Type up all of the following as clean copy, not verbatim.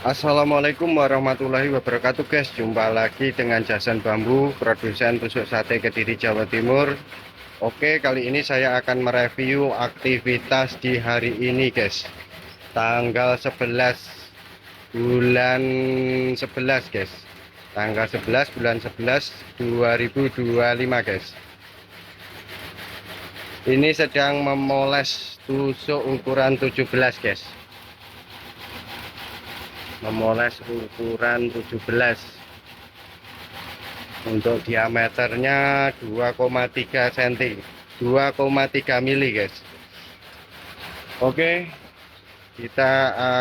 Assalamualaikum warahmatullahi wabarakatuh guys. Jumpa lagi dengan Jason Bambu, produsen tusuk sate Kediri Jawa Timur. Oke, kali ini saya akan mereview aktivitas di hari ini guys, tanggal 11 bulan 11 guys, tanggal 11 bulan 11 2025 guys. Ini sedang memoles tusuk ukuran 17 guys, memoles ukuran 17. Untuk diameternya 2,3 cm, 2,3 mili guys. Oke, kita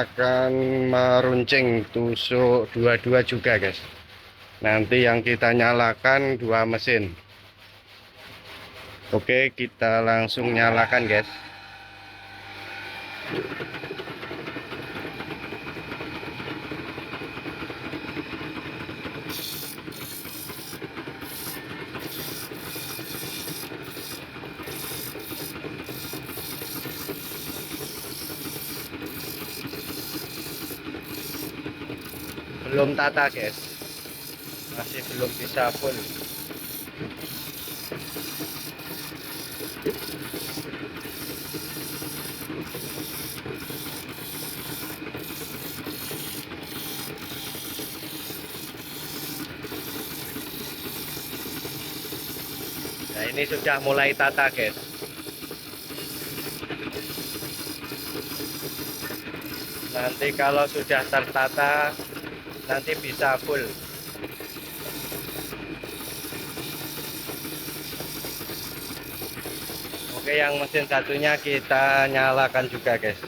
akan meruncing tusuk dua-dua juga guys. Nanti yang kita nyalakan dua mesin. Oke, kita langsung nyalakan guys. Belum tata guys, masih belum bisa full. Nah, ini sudah mulai tata guys. Nanti kalau sudah tertata, nanti bisa full. Oke, yang mesin satunya kita nyalakan juga guys.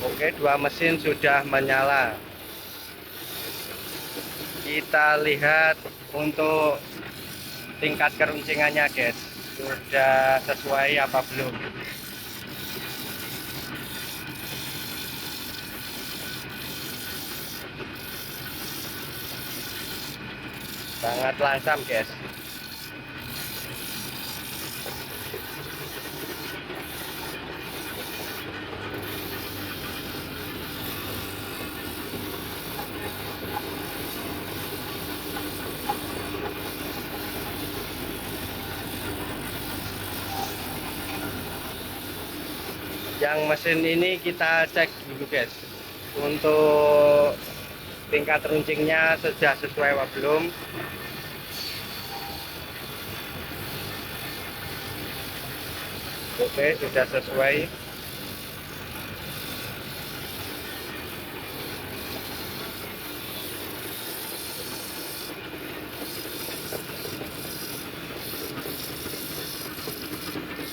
Oke, dua mesin sudah menyala. Kita lihat untuk tingkat keruncingannya guys, sudah sesuai apa belum. Sangat langsam guys. Yang mesin ini kita cek dulu guys, untuk tingkat runcingnya sudah sesuai apa belum. Oke, sudah sesuai.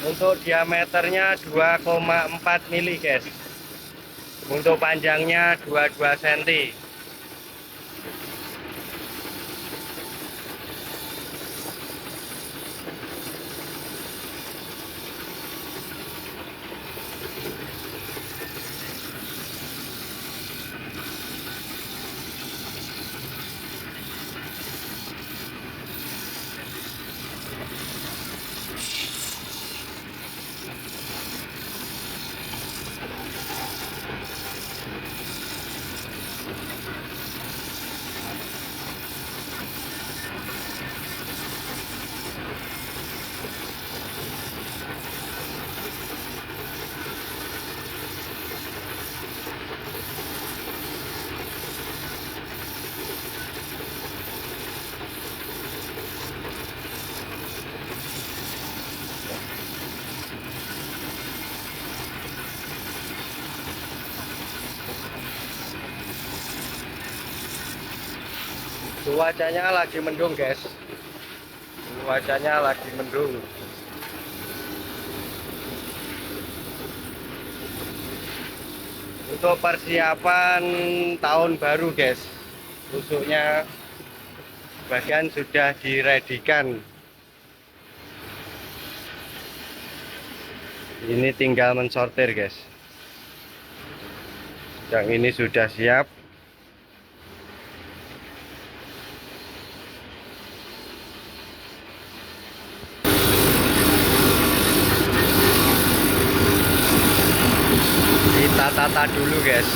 Untuk diameternya 2,4 mili guys. Untuk panjangnya 22 cm. Cuacanya lagi mendung guys, cuacanya lagi mendung. Untuk persiapan tahun baru guys, tusuknya bagian sudah diredikan. Ini tinggal mensortir guys. Yang ini sudah siap. tata dulu guys.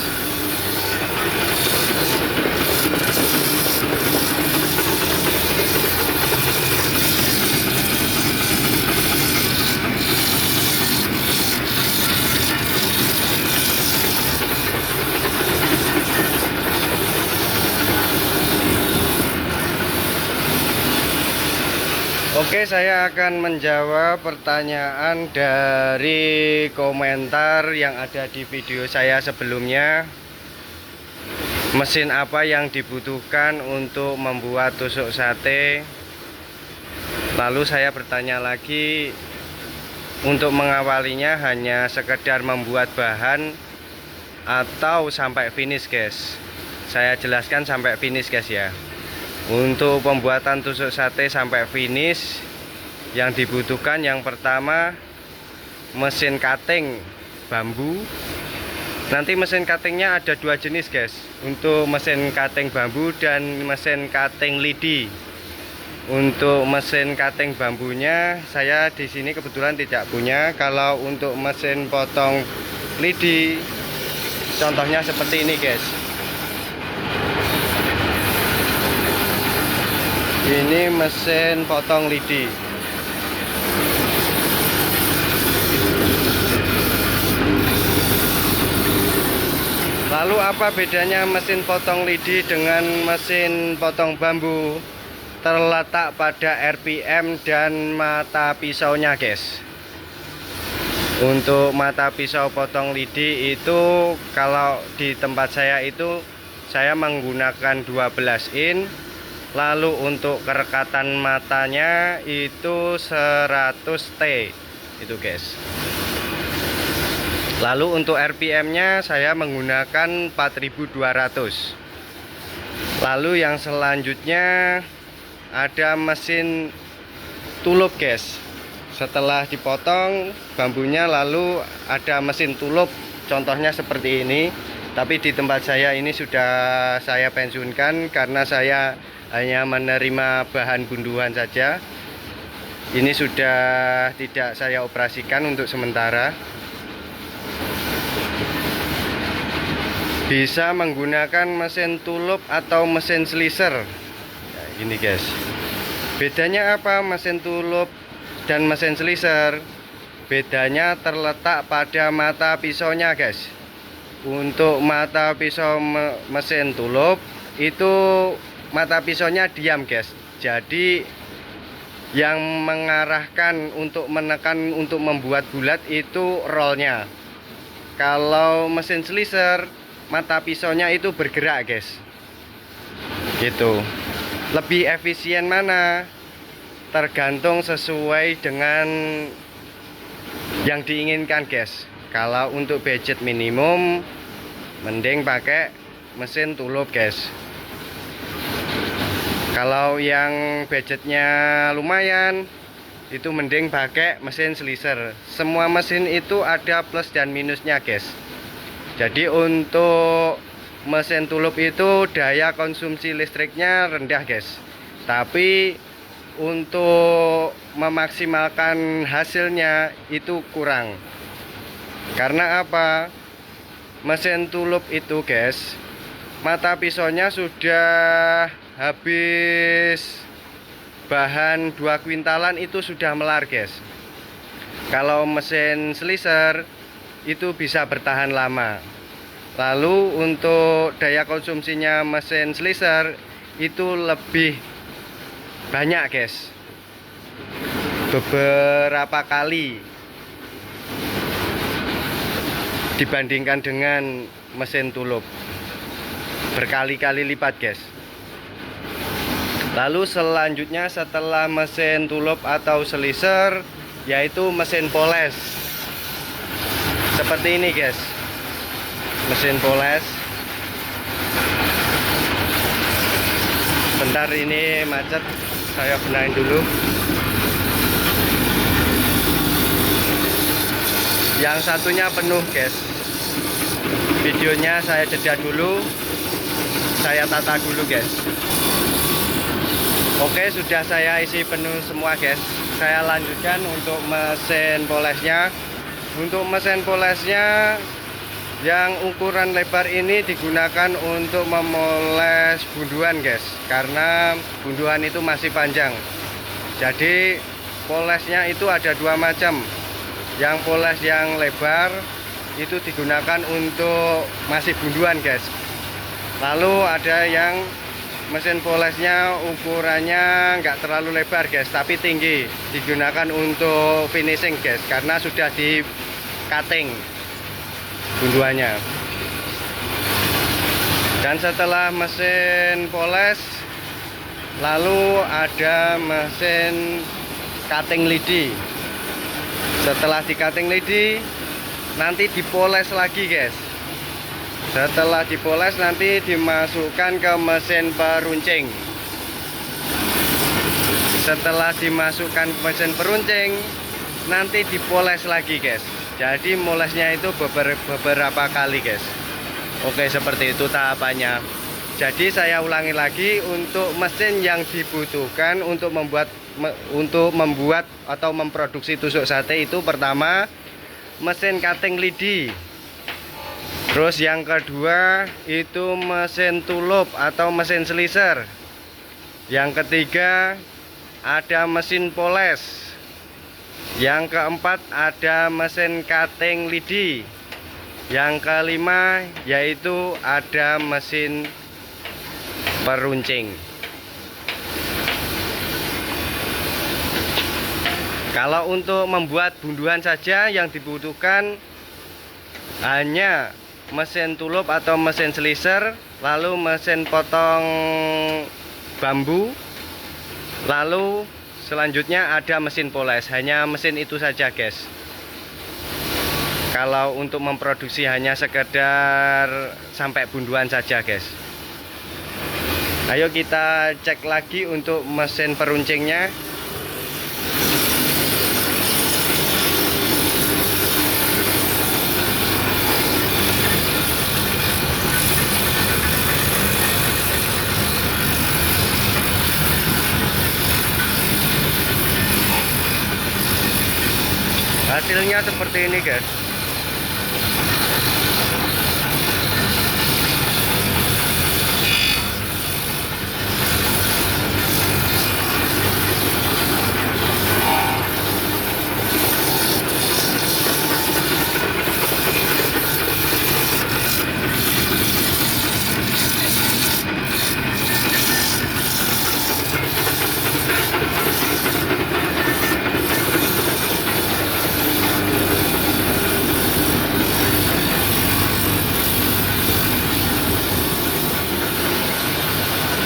Oke, saya akan menjawab pertanyaan dari komentar yang ada di video saya sebelumnya. Mesin apa yang dibutuhkan untuk membuat tusuk sate? Lalu saya bertanya lagi, untuk mengawalinya hanya sekedar membuat bahan atau sampai finish guys? Saya jelaskan sampai finish guys ya. Untuk pembuatan tusuk sate sampai finish, yang dibutuhkan yang pertama mesin cutting bambu. Nanti mesin cuttingnya ada dua jenis guys, untuk mesin cutting bambu dan mesin cutting lidi. Untuk mesin cutting bambunya saya di sini kebetulan tidak punya. Kalau untuk mesin potong lidi, contohnya seperti ini guys. Ini mesin potong lidi. Lalu apa bedanya mesin potong lidi dengan mesin potong bambu? Terletak pada RPM dan mata pisaunya guys. Untuk mata pisau potong lidi itu, kalau di tempat saya itu saya menggunakan 12 in. Lalu untuk kerekatan matanya itu 100T itu guys. Lalu untuk RPM-nya saya menggunakan 4200. Lalu yang selanjutnya ada mesin tulup guys. Setelah dipotong bambunya, lalu ada mesin tulup, contohnya seperti ini. Tapi di tempat saya ini sudah saya pensiunkan karena saya hanya menerima bahan gunduhan saja. Ini sudah tidak saya operasikan untuk sementara. Bisa menggunakan mesin tulup atau mesin slicer. Nah, ini guys. Bedanya apa mesin tulup dan mesin slicer? Bedanya terletak pada mata pisaunya guys. Untuk mata pisau mesin tulup itu mata pisaunya diam guys. Jadi yang mengarahkan untuk menekan untuk membuat bulat itu rollnya. Kalau mesin slicer mata pisaunya itu bergerak guys. Gitu. Lebih efisien mana? Tergantung sesuai dengan yang diinginkan guys. Kalau untuk budget minimum mending pakai mesin tulup guys. Kalau yang budgetnya lumayan itu mending pakai mesin slicer. Semua mesin itu ada plus dan minusnya guys. Jadi untuk mesin tulup itu daya konsumsi listriknya rendah guys. Tapi untuk memaksimalkan hasilnya itu kurang. Karena apa? Mesin tulup itu guys, mata pisaunya sudah habis bahan 2 kuintalan itu sudah melar guys. Kalau mesin slicer itu bisa bertahan lama. Lalu untuk daya konsumsinya mesin slicer itu lebih banyak guys, beberapa kali dibandingkan dengan mesin tulup, berkali-kali lipat guys. Lalu selanjutnya setelah mesin tulup atau slicer yaitu mesin poles. Seperti ini guys, mesin poles. Bentar, ini macet, saya benahin dulu. Yang satunya penuh guys. Videonya saya jeda dulu, saya tata dulu guys. Oke, sudah saya isi penuh semua guys. Saya lanjutkan untuk mesin polesnya. Untuk mesin polesnya Yang ukuran lebar ini digunakan untuk memoles bunduan guys, karena bunduan itu masih panjang. Jadi polesnya itu ada dua macam. Yang poles yang lebar itu digunakan untuk masih bunduan guys. Lalu ada yang mesin polesnya ukurannya nggak terlalu lebar guys, tapi tinggi, digunakan untuk finishing guys, karena sudah di cutting bunduannya. Dan setelah mesin poles, lalu ada mesin cutting lidi. Setelah di cutting lidi, nanti dipoles lagi guys. Setelah dipoles nanti dimasukkan ke mesin peruncing. Setelah dimasukkan ke mesin peruncing, nanti dipoles lagi guys. Jadi molesnya itu beberapa kali guys. Oke, seperti itu tahapannya. Jadi saya ulangi lagi, untuk mesin yang dibutuhkan untuk membuat atau memproduksi tusuk sate itu pertama mesin cutting lidi. Terus yang kedua itu mesin tulup atau mesin slicer. Yang ketiga ada mesin poles. Yang keempat ada mesin cutting lidi. Yang kelima yaitu ada mesin peruncing. Kalau untuk membuat bunduan saja yang dibutuhkan hanya mesin tulup atau mesin slicer, lalu mesin potong bambu, lalu selanjutnya ada mesin poles. Hanya mesin itu saja guys. Kalau untuk memproduksi hanya sekedar sampai bunduan saja guys. Ayo kita cek lagi untuk mesin peruncingnya. Hasilnya seperti ini guys.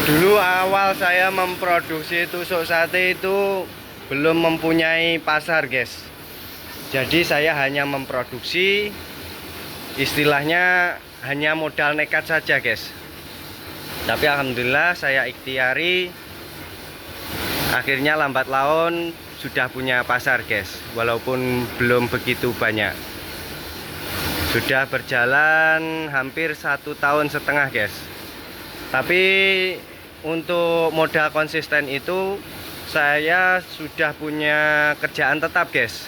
Dulu awal saya memproduksi tusuk sate itu belum mempunyai pasar guys. Jadi saya hanya memproduksi, istilahnya hanya modal nekat saja guys. Tapi alhamdulillah saya ikhtiari, akhirnya lambat laun sudah punya pasar guys. Walaupun belum begitu banyak. Sudah berjalan hampir 1,5 tahun guys. Tapi untuk modal konsisten itu saya sudah punya kerjaan tetap guys.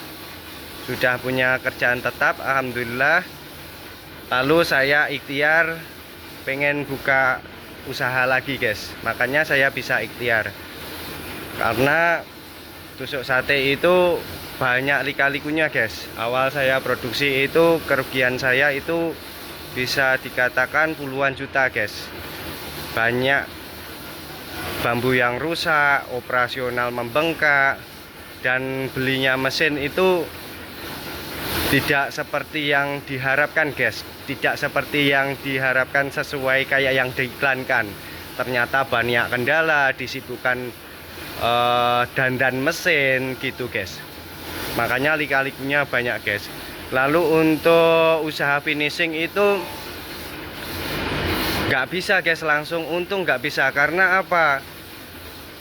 Sudah punya kerjaan tetap alhamdulillah. Lalu saya ikhtiar pengen buka usaha lagi guys. Makanya saya bisa ikhtiar, karena tusuk sate itu banyak lika-likunya guys. Awal saya produksi itu kerugian saya itu bisa dikatakan puluhan juta guys. Banyak bambu yang rusak, operasional membengkak, dan belinya mesin itu tidak seperti yang diharapkan guys. Tidak seperti yang diharapkan sesuai kayak yang diiklankan. Ternyata banyak kendala, disibukkan dandan mesin gitu guys. Makanya lika-likunya banyak guys. Lalu untuk usaha finishing itu nggak bisa guys, langsung untung nggak bisa. Karena apa?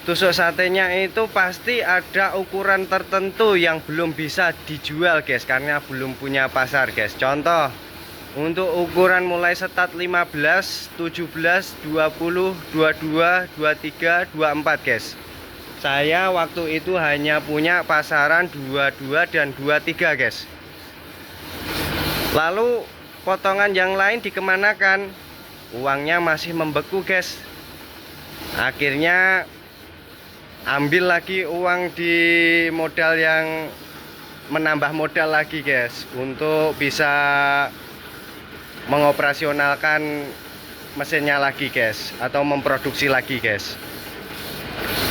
Tusuk satenya itu pasti ada ukuran tertentu yang belum bisa dijual guys, karena belum punya pasar guys. Contoh, untuk ukuran mulai setat 15, 17, 20, 22, 23, 24 guys. Saya waktu itu hanya punya pasaran 22 dan 23 guys. Lalu potongan yang lain dikemanakan? Uangnya masih membeku guys. Akhirnya ambil lagi uang di modal yang menambah modal lagi guys, untuk bisa mengoperasionalkan mesinnya lagi guys, atau memproduksi lagi guys.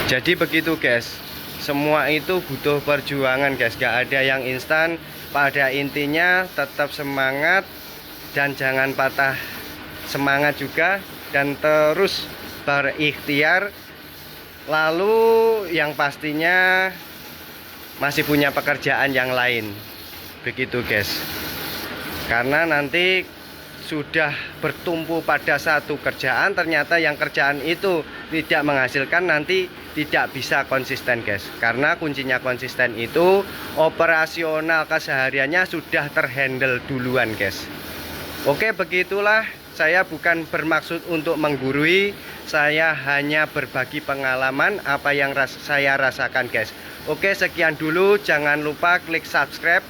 Jadi begitu guys, semua itu butuh perjuangan guys, gak ada yang instan. Pada intinya tetap semangat dan jangan patah semangat juga, dan terus berikhtiar. Lalu yang pastinya masih punya pekerjaan yang lain, begitu guys. Karena nanti sudah bertumpu pada satu kerjaan, ternyata yang kerjaan itu tidak menghasilkan, nanti tidak bisa konsisten guys. Karena kuncinya konsisten itu operasional kesehariannya sudah terhandle duluan guys. Oke, begitulah. Saya bukan bermaksud untuk menggurui, saya hanya berbagi pengalaman apa yang saya rasakan guys. Oke, sekian dulu. Jangan lupa klik subscribe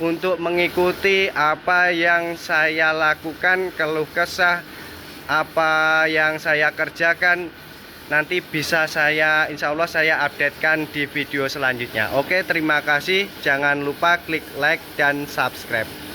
untuk mengikuti apa yang saya lakukan, keluh kesah apa yang saya kerjakan. Nanti bisa insya Allah saya updatekan di video selanjutnya. Oke, terima kasih. Jangan lupa klik like dan subscribe.